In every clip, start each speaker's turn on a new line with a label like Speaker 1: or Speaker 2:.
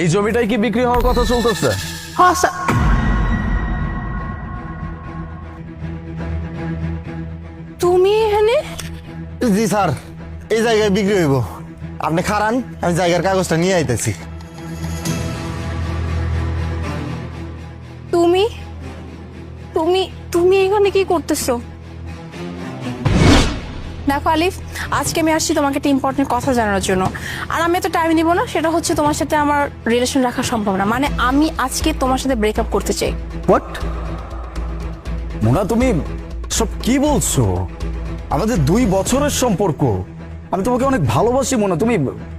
Speaker 1: এই জমিটাই কি বিক্রি হওয়ার কথা চলতেছে?
Speaker 2: হ্যাঁ স্যার। তুমি এখানে?
Speaker 3: জি স্যার, এই জায়গায় বিক্রি হইব। আপনি খারান, আমি জায়গার কাগজটা নিয়ে আইতেছি।
Speaker 2: তুমি তুমি তুমি এখানে কি করতেছো? দেখো আলিফ, আজকে আমি আসছি তোমাকে একটা ইম্পর্টেন্ট কথা জানানোর জন্য। আর আমি এত টাইম নিব না, সেটা হচ্ছে তোমার সাথে আমার রিলেশন রাখা সম্ভব না। মানে আমি আজকে তোমার সাথে ব্রেকআপ করতে চাই।
Speaker 1: হোয়াট? মোনা, তুমি সব কি বলছো? আমাদের 2 বছরের সম্পর্ক, আমি তোমাকে অনেক ভালোবাসি মোনা, তুমি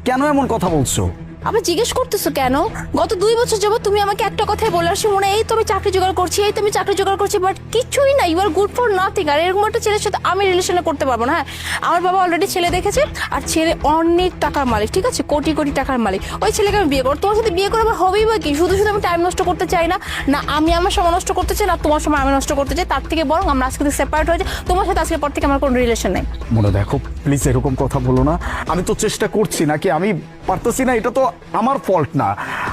Speaker 1: কেন এমন কথা বলছো?
Speaker 2: আবার জিজ্ঞেস করতেছো কেন? গত 2 বছর যাবত তুমি আমাকে একটা কথাই বলে আসছো, মনে এই তো আমি চাকরি জোগাড় করছি, এই তো আমি চাকরি জোগাড় করছি, বাট কিছুই না। You are good for nothing. আর এরকম একটা ছেলের সাথে আমি রিলেশনে করতে পারবো না। হ্যাঁ, আমার বাবা অলরেডি ছেলে দেখেছে, আর ছেলে অনেক টাকার মালিক, ঠিক আছে, কোটি কোটি টাকার মালিক। ওই ছেলেকে আমি বিয়ে করবো। তোমার সাথে বিয়ে করে আমার হবেই বা কি? শুধু শুধু আমি টাইম নষ্ট করতে চাই না। না আমি আমার সময় নষ্ট করতে চাই, না তোমার সময় আমি নষ্ট করতে চাই। তার থেকে বরং আমরা আজকে সেপারেট হয়ে যাই। তোমার সাথে আজকের পর থেকে আমার কোনো রিলেশন নেই।
Speaker 1: মোনা দেখো, প্লিজ এরকম কথা বলো না। আমি তো চেষ্টা করছি, নাকি আমি পারতেছি না? এটা তো আমার ফল্ট না।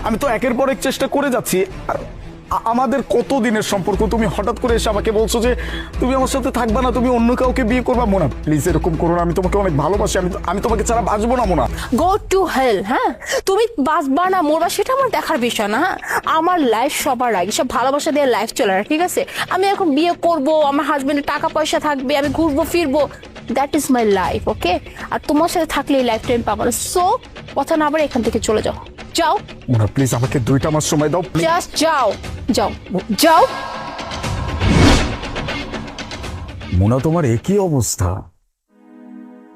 Speaker 1: আমি তো একের পর এক চেষ্টা করে যাচ্ছি। আর আমাদের কত দিনের সম্পর্ক, তুমি হঠাৎ করে এসে আমাকে বলছো যে তুমি আমার সাথে থাকবা না, তুমি অন্য কাউকে বিয়ে করবা। মোনা প্লিজ এরকম করো না, আমি তোমাকে অনেক ভালোবাসি। আমি তোমাকে ছাড়া বাঁচবো না মোনা।
Speaker 2: Go to hell. হ্যাঁ, তুমি বাঁচবা না মরবা সেটা আমার দেখার বিষয় না। হ্যাঁ, আমার লাইফ সবার আগে, সব ভালোবাসা দিয়ে লাইফ চলে না, ঠিক আছে? আমি এখন বিয়ে করব, আমার হাজবেন্ডের টাকা পয়সা থাকবে, আমি ঘুরবো ফিরবো, দ্যাট ইজ মাই লাইফ, ওকে? আর তোমার সাথে থাকলে এই লাইফ টাইম পাবো না। সো কথা না আবার এখান থেকে চলে যাও। যাও
Speaker 1: মোনা প্লিজ আমাকে 2টা মাস সময় দাও, প্লিজ।
Speaker 2: জাস্ট যাও, যাও, যাও।
Speaker 1: মোনা, তোমার একই অবস্থা।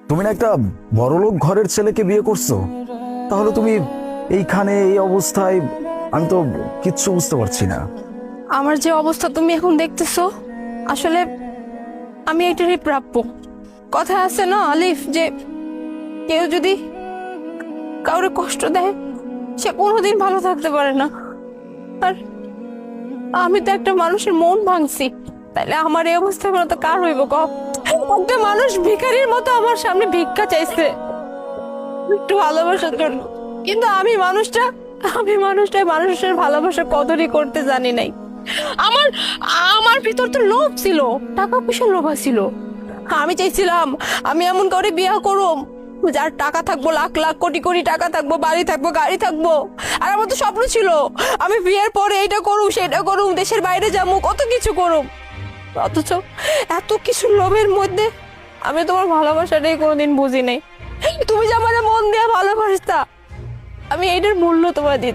Speaker 1: তুমি না একটা বড়লোক ঘরের ছেলেকে বিয়ে করছো, তাহলে তুমি এইখানে এই অবস্থায়? আমি তো কিচ্ছু বুঝতে পারছি না।
Speaker 2: আমার যে অবস্থা তুমি এখন দেখতেছো, আসলে আমি এটারই প্রাপ্য। কথা আছে না আলিফ, যে কেউ যদি কাউরে কষ্ট দেয় সে কোনোদিন ভালো থাকতে পারে না। আর আমি তো একটা মানুষের মন ভাঙছি, তাইলে আমার এই অবস্থা হলো তো কার হইব ক? একটা মানুষ ভিখারির মতো আমার সামনে ভিক্ষা চাইছে একটু ভালোবাসার জন্য, কিন্তু আমি মানুষের ভালোবাসা কদরই করতে জানি নাই। আমার আমার ভিতর তো লোভ ছিল, টাকা পয়সার লোভ ছিল। আমি চাইছিলাম আমি এমন করে বিয়ে করুম যার টাকা থাকবো, লাখ লাখ কোটি কোটি টাকা থাকবো, বাড়ি থাকবো, গাড়ি থাকবো। আর আমার তো স্বপ্ন ছিল আমি বিয়ের পরে এইটা করুম, সেটা করুম, দেশের বাইরে যাবো, কত কিছু করুম। অথচ এত কিছু লোভের মধ্যে আমি তোমার ভালোবাসাটাই কোনোদিন বুঝি নাই। তুমি যে আমার মন দিয়ে ভালোবাসতা, আমি এইটার মূল্য তোমার দিই।